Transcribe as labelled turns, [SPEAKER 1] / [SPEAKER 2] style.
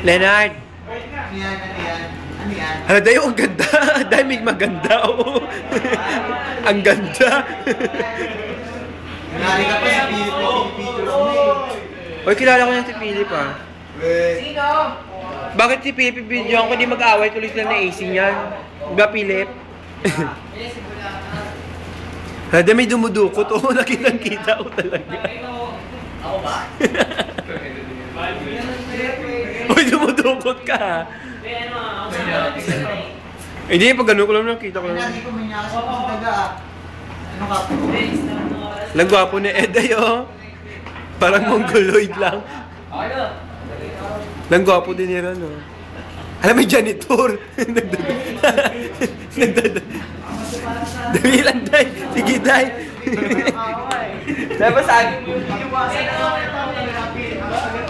[SPEAKER 1] Leonard!
[SPEAKER 2] Ano yan? Ano yan?
[SPEAKER 1] Hala, Dayo, ang ganda! Dahil may maganda, oh! Ang ganda!
[SPEAKER 2] Nangyari ka pa sa Philip na pinipicture mo eh.
[SPEAKER 1] Oy, kilala ko yung si Philip, ah.
[SPEAKER 2] Sino?
[SPEAKER 1] Bakit si Philip video ko di mag-away tuloy sila na AC niyan? Diba, Philip? Hala, may dumudukot, oh! Nakitang-kita ko talaga.
[SPEAKER 2] Ako ba?
[SPEAKER 1] Uy, dumudukot ka, ha? Hindi, pag gano'n ko lang nakita ko lang.
[SPEAKER 2] Hindi ko may nakasap sa daga ah. Ano ka po?
[SPEAKER 1] Lang gwapo ni Eday, oh. Parang mongoloid lang. Lang gwapo din nila, no? Alam, may janitor. Dali lang, Day. Sige, Day. Dapat sa akin.